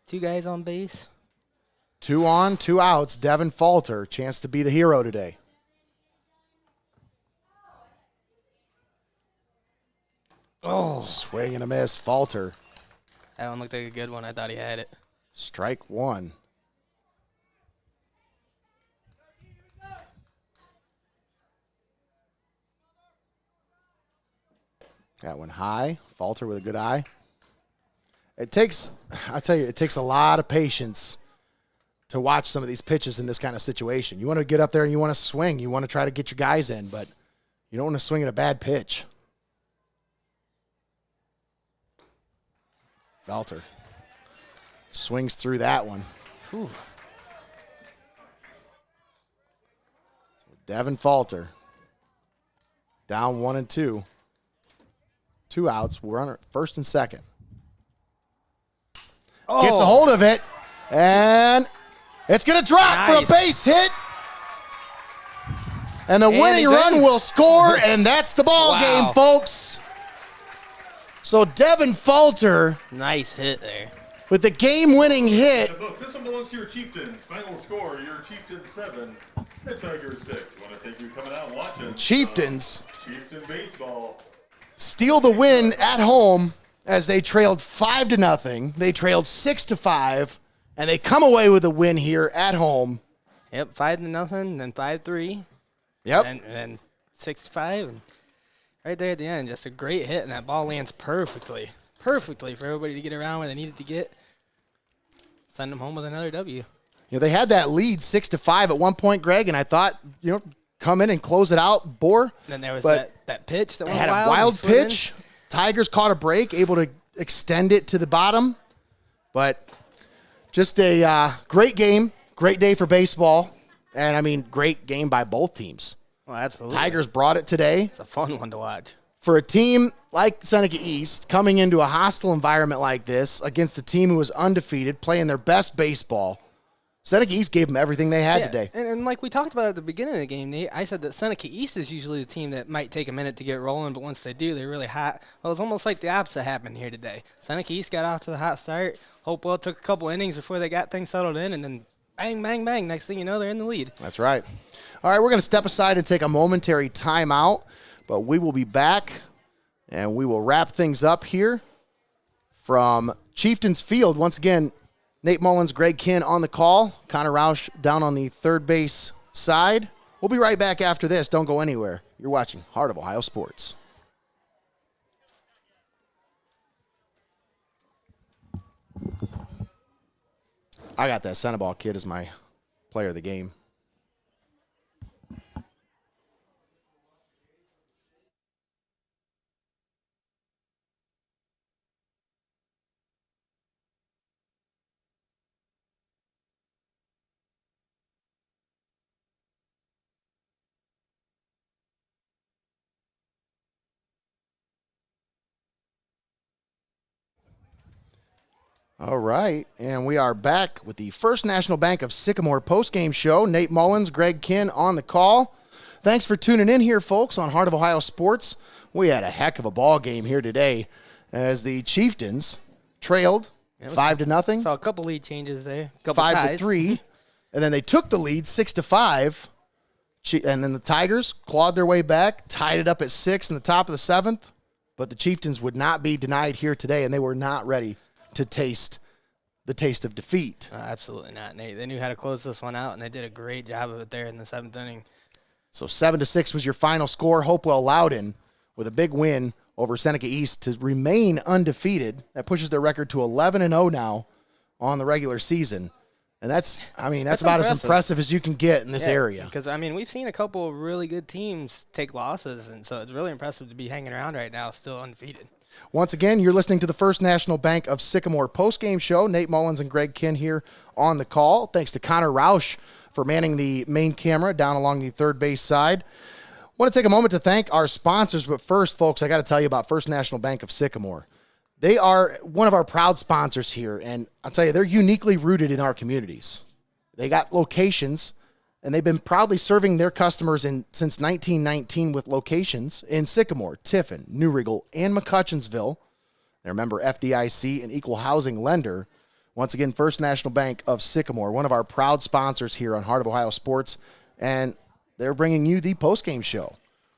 2 guys on base. 2 on, 2 outs. Devin Falter, chance to be the hero today. Oh. Swing and a miss. Falter. That one looked like a good one. I thought he had it. Strike 1. That one high. Falter with a good eye. It takes a lot of patience to watch some of these pitches in this kind of situation. You want to get up there and you want to swing. You want to try to get your guys in, but you don't want to swing at a bad pitch. Falter swings through that one. Whew. So Devin Falter down 1 and 2. 2 outs. We're on first and second. Gets a hold of it, and it's going to drop for a base hit. And the winning run will score, and that's the ball game, folks. So Devin Falter. Nice hit there. With the game-winning hit. Books, this one belongs to your Chieftains. Final score, your Chieftains 7, the Tigers 6. Want to take you coming out and watching. Chieftains. Chieftain baseball. Steal the win at home as they trailed 5-0. They trailed 6-5, and they come away with a win here at home. Yep, 5-0, then 5-3. Yep. And then 6-5. right there at the end. Just a great hit, and that ball lands perfectly for everybody to get around where they needed to get. Send them home with another W. You know, they had that lead 6-5 at one point, Greg, and I thought, come in and close it out, bore. And then there was but that pitch that went had wild. a wild pitch. Tigers caught a break, able to extend it to the bottom. But just a great game, great day for baseball. And, I mean, great game by both teams. Well, absolutely. Tigers brought it today. It's a fun one to watch. For a team like Seneca East, coming into a hostile environment like this against a team who was undefeated, playing their best baseball, Seneca East gave them everything they had today. And like we talked about at the beginning of the game, Nate, I said that Seneca East is usually the team that might take a minute to get rolling, but once they do, they're really hot. Well, it's almost like the opposite happened here today. Seneca East got off to the hot start. Hopewell took a couple innings before they got things settled in, and then bang, bang, bang. Next thing you know, they're in the lead. That's right. All right, we're going to step aside and take a momentary timeout, but we will be back, and we will wrap things up here from Chieftains Field. Once again, Nate Mullins, Greg Kinn on the call. Connor Roush down on the third base side. We'll be right back after this. Don't go anywhere. You're watching Heart of Ohio Sports. I got that Seneball kid as my player of the game. All right, and we are back with the First National Bank of Sycamore postgame show. Nate Mullins, Greg Kinn on the call. Thanks for tuning in here, folks, on Heart of Ohio Sports. We had a heck of a ball game here today as the Chieftains trailed 5-0. Saw a couple lead changes there. 5-3, and then they took the lead 6-5. And then the Tigers clawed their way back, tied it up at 6 in the top of the 7th. But the Chieftains would not be denied here today, and they were not ready to taste the taste of defeat. Absolutely not, Nate. They knew how to close this one out, and they did a great job of it there in the 7th inning. So 7-6 was your final score. Hopewell-Loudon with a big win over Seneca East to remain undefeated. That pushes their record to 11-0 now on the regular season. And that's about as impressive as you can get in this area. Because, we've seen a couple of really good teams take losses, and so it's really impressive to be hanging around right now still undefeated. Once again, you're listening to the First National Bank of Sycamore postgame show. Nate Mullins and Greg Kinn here on the call. Thanks to Connor Roush for manning the main camera down along the third base side. I want to take a moment to thank our sponsors, but first, folks, I got to tell you about First National Bank of Sycamore. They are one of our proud sponsors here, and I'll tell you, they're uniquely rooted in our communities. They got locations, and they've been proudly serving their customers since 1919 with locations in Sycamore, Tiffin, New Riggle, and McCutcheonsville. They're a member FDIC and equal housing lender. Once again, First National Bank of Sycamore, one of our proud sponsors here on Heart of Ohio Sports, and they're bringing you the postgame show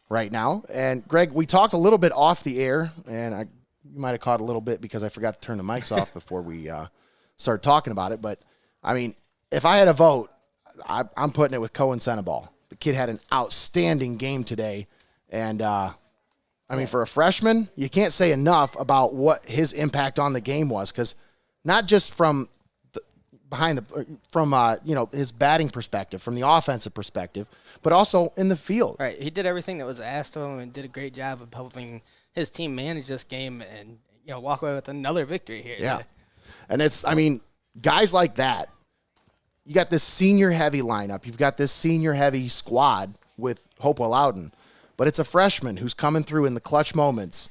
right now. And, Greg, we talked a little bit off the air, and you might have caught a little bit because I forgot to turn the mics off before we started talking about it. But, if I had a vote, I'm putting it with Cohen Seneball. The kid had an outstanding game today. And, for a freshman, you can't say enough about what his impact on the game was, because not just from his batting perspective, from the offensive perspective, but also in the field. Right. He did everything that was asked of him and did a great job of helping his team manage this game and, walk away with another victory here. Yeah. And it's, guys like that, you got this senior-heavy lineup. You've got this senior-heavy squad with Hopewell-Loudon. But it's a freshman who's coming through in the clutch moments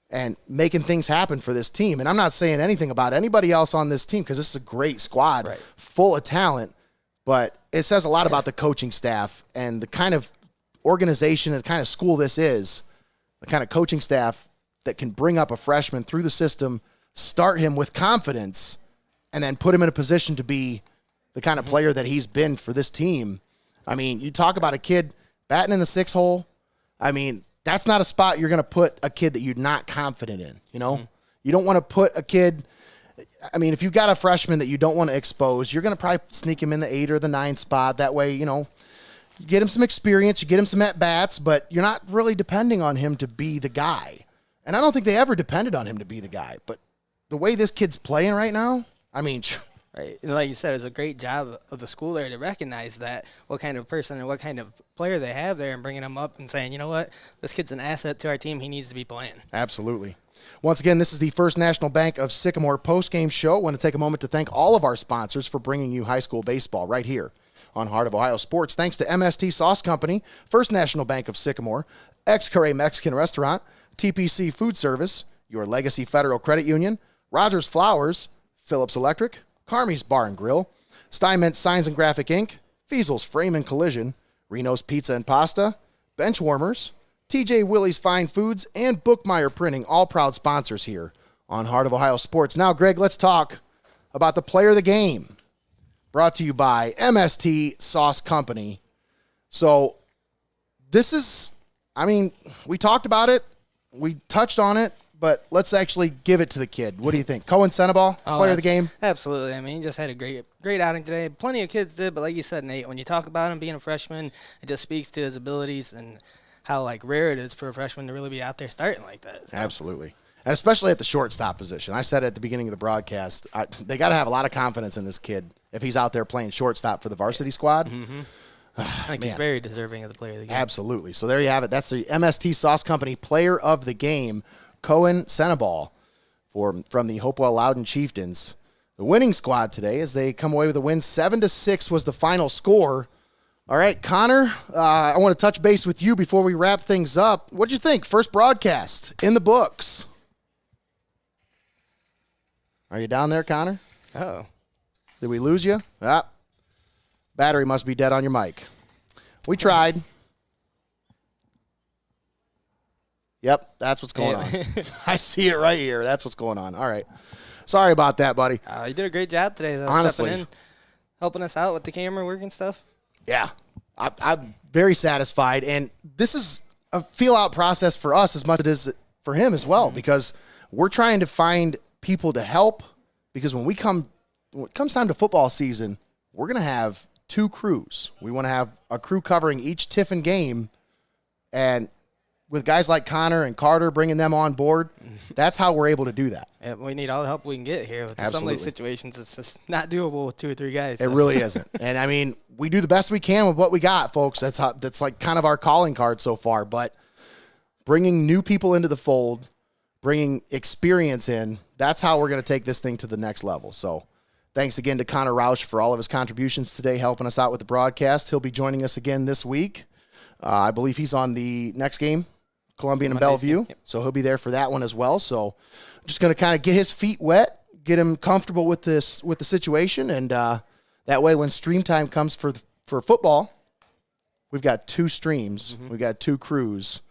and making things happen for this team. And I'm not saying anything about anybody else on this team because this is a great squad, full of talent. But it says a lot about the coaching staff and the kind of organization and the kind of school this is, the kind of coaching staff that can bring up a freshman through the system, start him with confidence, and then put him in a position to be the kind of player that he's been for this team. You talk about a kid batting in the 6 hole. That's not a spot you're going to put a kid that you're not confident in, You don't want to put a kid – if you've got a freshman that you don't want to expose, you're going to probably sneak him in the 8 or the 9 spot. That way, You get him some experience, you get him some at-bats, but you're not really depending on him to be the guy. And I don't think they ever depended on him to be the guy. But the way this kid's playing right now, I mean... Right. And like you said, it's a great job of the school there to recognize that, what kind of person and what kind of player they have there, and bringing him up and saying, you know what, this kid's an asset to our team. He needs to be playing. Absolutely. Once again, this is the First National Bank of Sycamore postgame show. I want to take a moment to thank all of our sponsors for bringing you high school baseball right here on Heart of Ohio Sports. Thanks to MST Sauce Company, First National Bank of Sycamore, Ex-Curry Mexican Restaurant, TPC Food Service, Your Legacy Federal Credit Union, Rogers Flowers, Phillips Electric, Carmi's Bar and Grill, Steinmetz Signs and Graphic Inc., Fiesel's Frame and Collision, Reno's Pizza and Pasta, Benchwarmers, TJ Willie's Fine Foods, and Bookmeyer Printing, all proud sponsors here on Heart of Ohio Sports. Now, Greg, let's talk about the player of the game, brought to you by MST Sauce Company. So this is, I mean, we talked about it, we touched on it, but let's actually give it to the kid. What do you think? Cohen Senebal, player of the game? Absolutely. I mean, he just had a great outing today. Plenty of kids did, but like you said, Nate, when you talk about him being a freshman, it just speaks to his abilities and how, like, rare it is for a freshman to really be out there starting like that. So. Absolutely. And especially at the shortstop position. I said at the beginning of the broadcast, they got to have a lot of confidence in this kid if he's out there playing shortstop for the varsity squad. Mm-hmm. I think he's very deserving of the player of the game. Absolutely. So there you have it. That's the MST Sauce Company player of the game, Cohen Senebal, from the Hopewell-Loudon Chieftains. The winning squad today, as they come away with a win, 7-6 was the final score. All right, Connor, I want to touch base with you before we wrap things up. What'd you think? First broadcast in the books. Are you down there, Connor? Oh. Did we lose you? Battery must be dead on your mic. We tried. Yep, that's what's going on. I see it right here. That's what's going on. All right. Sorry about that, buddy. You did a great job today, though. Honestly. Stepping in, helping us out with the camera work and stuff. Yeah. I'm very satisfied. And this is a feel-out process for us as much as it is for him as well, because we're trying to find people to help, because when it comes time to football season, we're going to have two crews. We want to have a crew covering each Tiffin game, and with guys like Connor and Carter bringing them on board, that's how we're able to do that. Yeah, we need all the help we can get here. With some of these situations, it's just not doable with 2 or 3 guys. It really isn't. And, I mean, we do the best we can with what we got, folks. That's like kind of our calling card so far. But bringing new people into the fold, bringing experience in, that's how we're going to take this thing to the next level. So thanks again to Connor Roush for all of his contributions today, helping us out with the broadcast. He'll be joining us again this week. I believe he's on the next game, Columbian and Bellevue, so he'll be there for that one as well. So I'm just going to kind of get his feet wet, get him comfortable with the situation, and that way when stream time comes for football, we've got 2 streams, we've got 2 crews,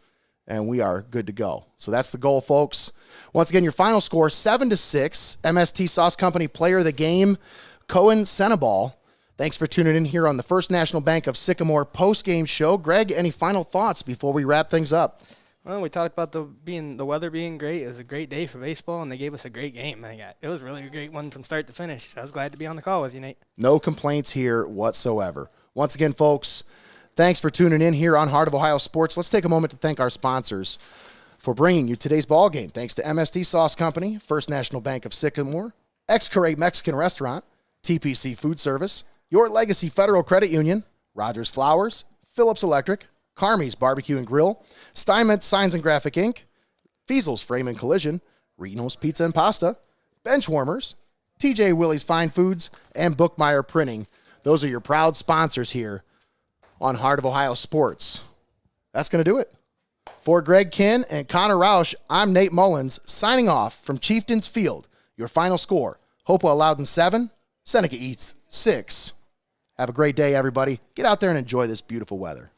and we are good to go. So that's the goal, folks. Once again, your final score, 7-6, MST Sauce Company player of the game, Cohen Senebal. Thanks for tuning in here on the First National Bank of Sycamore post-game show. Greg, any final thoughts before we wrap things up? Well, we talked about the weather being great. It was a great day for baseball, and they gave us a great game. It was really a great one from start to finish. I was glad to be on the call with you, Nate. No complaints here whatsoever. Once again, folks, thanks for tuning in here on Heart of Ohio Sports. Let's take a moment to thank our sponsors for bringing you today's ball game. Thanks to MST Sauce Company, First National Bank of Sycamore, Ex-Curry Mexican Restaurant, TPC Food Service, Your Legacy Federal Credit Union, Rogers Flowers, Phillips Electric, Carmi's Barbecue and Grill, Steinmetz Signs and Graphic Inc., Fiesel's Frame and Collision, Reno's Pizza and Pasta, Benchwarmers, TJ Willie's Fine Foods, and Bookmeyer Printing. Those are your proud sponsors here on Heart of Ohio Sports. That's going to do it. For Greg Kinn and Connor Roush, I'm Nate Mullins, signing off from Chieftains Field. Your final score, Hopewell-Loudon 7, Seneca Eats 6. Have a great day, everybody. Get out there and enjoy this beautiful weather.